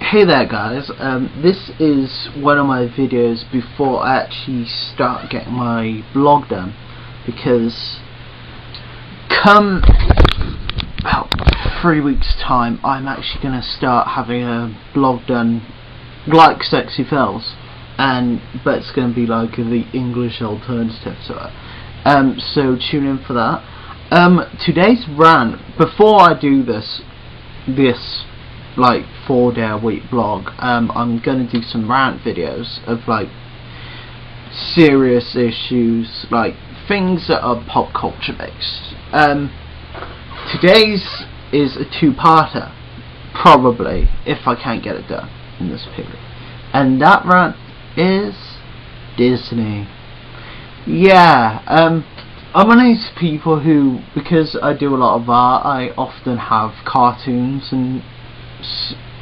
Hey there guys, this is one of my videos before I actually start getting my blog done, because come about 3 weeks time I'm actually going to start having a blog done like Sexy Fells, but it's going to be like the English alternative to it, so tune in for that. Today's rant, before I do this like 4-day-a-week blog, I'm gonna do some rant videos of like serious issues, like things that are pop culture based. Today's is a two-parter, probably, if I can't get it done in this period, and that rant is Disney. Yeah, I'm one of these people who, because I do a lot of art, I often have cartoons and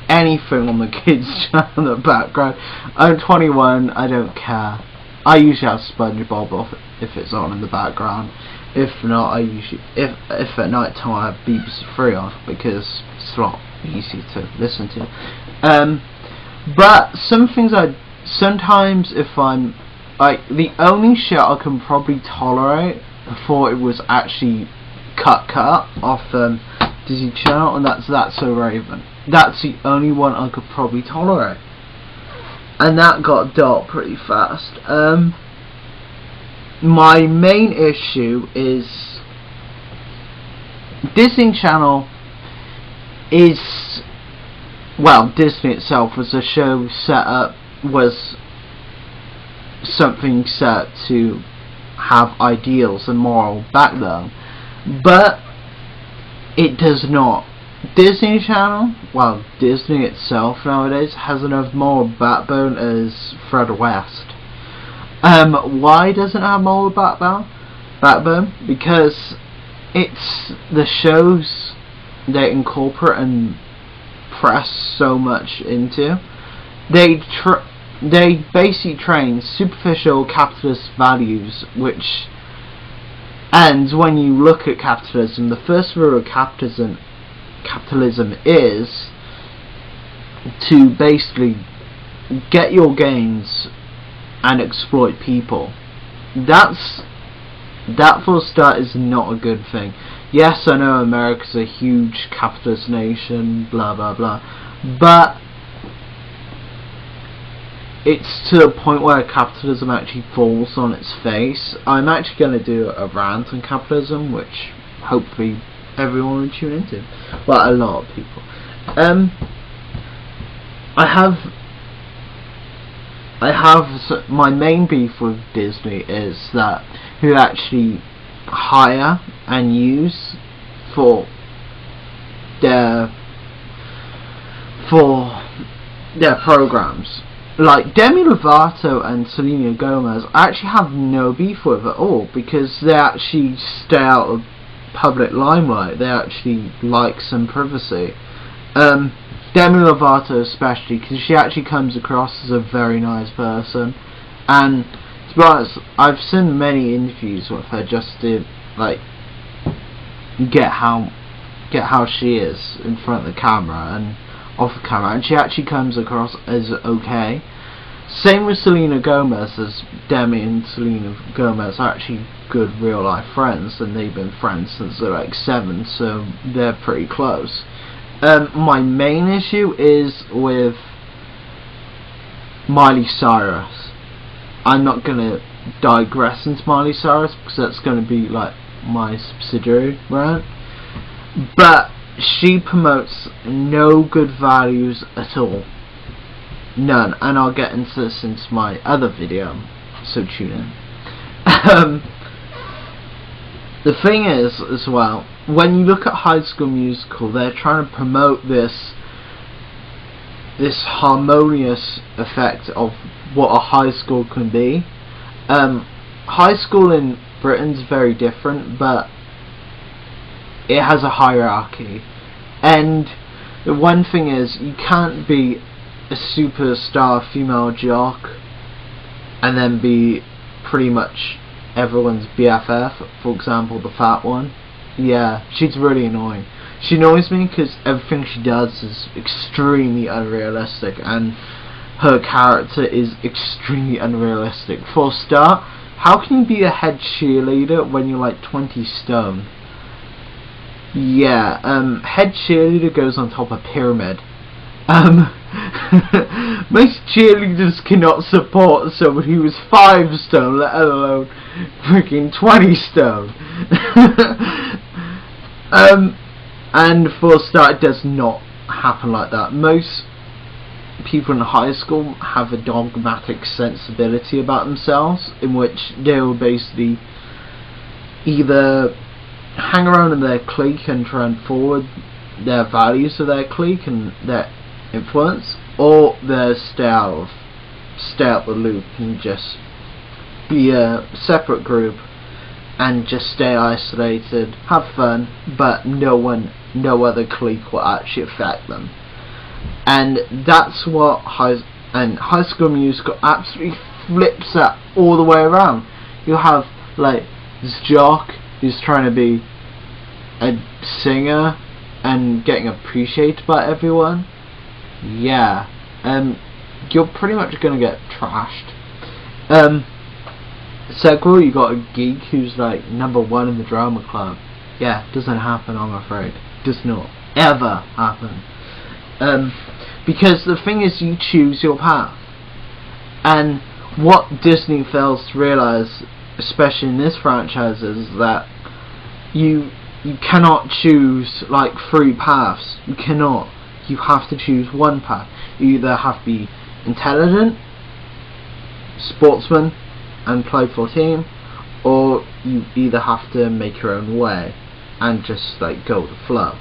anything on the kids channel in the background. I'm 21, I don't care. I usually have SpongeBob off if it's on in the background. If not, I usually, if at night time, I have BBC Three on, because it's a lot easy to listen to. But some things sometimes, if I'm like, the only shit I can probably tolerate before it was actually cut off Disney Channel, and that's So Raven. That's the only one I could probably tolerate, and that got dark pretty fast. My main issue is Disney Channel is, well, Disney itself was a show set up, was something set to have ideals and moral back then, but it does not. Disney Channel, well, Disney itself nowadays has enough moral backbone as Fred West. Why doesn't it have moral backbone? Because it's the shows they incorporate and press so much into. They basically train superficial capitalist values, which, and when you look at capitalism, the first rule of capitalism is to basically get your gains and exploit people. That for a start is not a good thing. Yes, I know America's a huge capitalist nation, blah blah blah, but it's to the point where capitalism actually falls on its face. I'm actually going to do a rant on capitalism, which hopefully everyone will tune into. Well, a lot of people. My main beef with Disney is that who actually hire and use for their programs. Like Demi Lovato and Selena Gomez, I actually have no beef with at all, because they actually stay out of public limelight. They actually like some privacy. Demi Lovato especially, because she actually comes across as a very nice person, and to be honest, I've seen many interviews with her just to like get how she is in front of the camera and off the camera, and she actually comes across as okay. Same with Selena Gomez, as Demi and Selena Gomez are actually good real life friends, and they've been friends since they're like 7, so they're pretty close. My main issue is with Miley Cyrus. I'm not gonna digress into Miley Cyrus, because that's gonna be like my subsidiary rant, but she promotes no good values at all. None. And I'll get into this into my other video, so tune in. The thing is, as well, when you look at High School Musical, they're trying to promote this harmonious effect of what a high school can be. High school in Britain's very different, but it has a hierarchy, and the one thing is, you can't be a superstar female jock and then be pretty much everyone's BFF. For example, the fat one. Yeah, she's really annoying. She annoys me because everything she does is extremely unrealistic, and her character is extremely unrealistic. For a start, how can you be a head cheerleader when you're like 20 stone? Yeah, head cheerleader goes on top of pyramid. Most cheerleaders cannot support someone who is 5 stone, let alone freaking 20 stone. And for a start, it does not happen like that. Most people in high school have a dogmatic sensibility about themselves, in which they will basically either hang around in their clique and try and forward their values of their clique and their influence, or they stay out the loop and just be a separate group and just stay isolated, have fun, but no other clique will actually affect them. And that's what High School Musical absolutely flips that all the way around. You have like this jock who's trying to be a singer and getting appreciated by everyone. Yeah, you're pretty much gonna get trashed. Sequel, you got a geek who's like #1 in the drama club. Yeah, doesn't happen, I'm afraid. Does not ever happen. Because the thing is, you choose your path. And what Disney fails to realise, especially in this franchise, is that you cannot choose like 3 paths. You cannot. You have to choose one path. You either have to be intelligent, sportsman, and play for a team, or you either have to make your own way and just like go with the flow.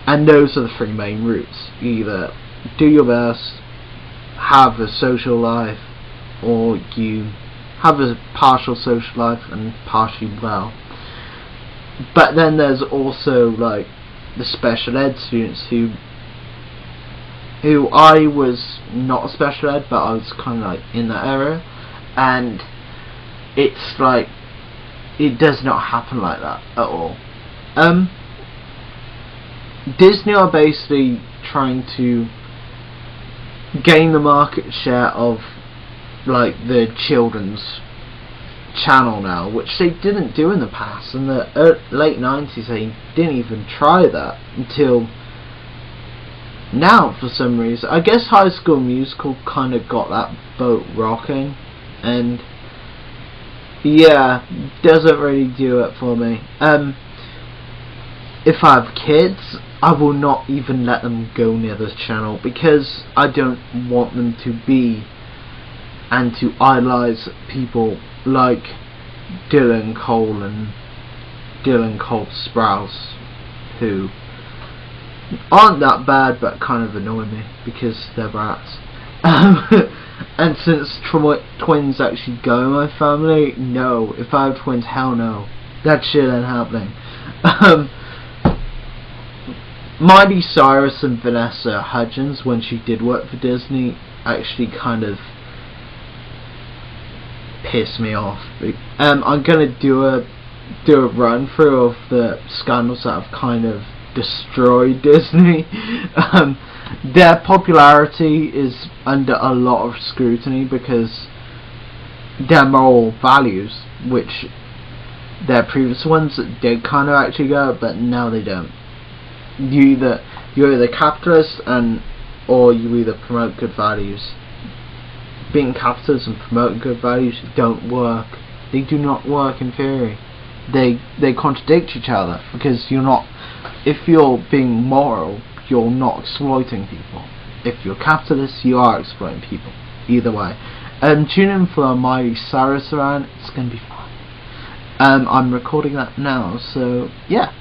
And those are the 3 main routes. You either do your best, have a social life, or you have a partial social life and partially well. But then there's also like the special ed students who I was not a special ed, but I was kind of like in that area, and it's like it does not happen like that at all. Disney are basically trying to gain the market share of like the children's channel now, which they didn't do in the past. In the late 90s they didn't even try that until now for some reason. I guess High School Musical kind of got that boat rocking, and yeah, doesn't really do it for me. If I have kids, I will not even let them go near this channel, because I don't want them to be and to idolize people like Dylan Cole and Dylan Cole Sprouse, who aren't that bad but kind of annoy me because they're rats. And since twins actually go in my family, no. If I have twins, hell no. That shit ain't happening. Miley Cyrus and Vanessa Hudgens, when she did work for Disney, actually kind of pissed me off. I'm gonna do a run through of the scandals that have kind of destroyed Disney. Their popularity is under a lot of scrutiny because their moral values, which their previous ones did kind of actually go, but now they don't. You're either capitalist or you either promote good values. Being capitalist and promoting good values don't work. They do not work in theory. They contradict each other, because you're not. If you're being moral, you're not exploiting people. If you're capitalist, you are exploiting people. Either way. Tune in for a Miley Cyrus rant. It's gonna be fun. I'm recording that now, so yeah.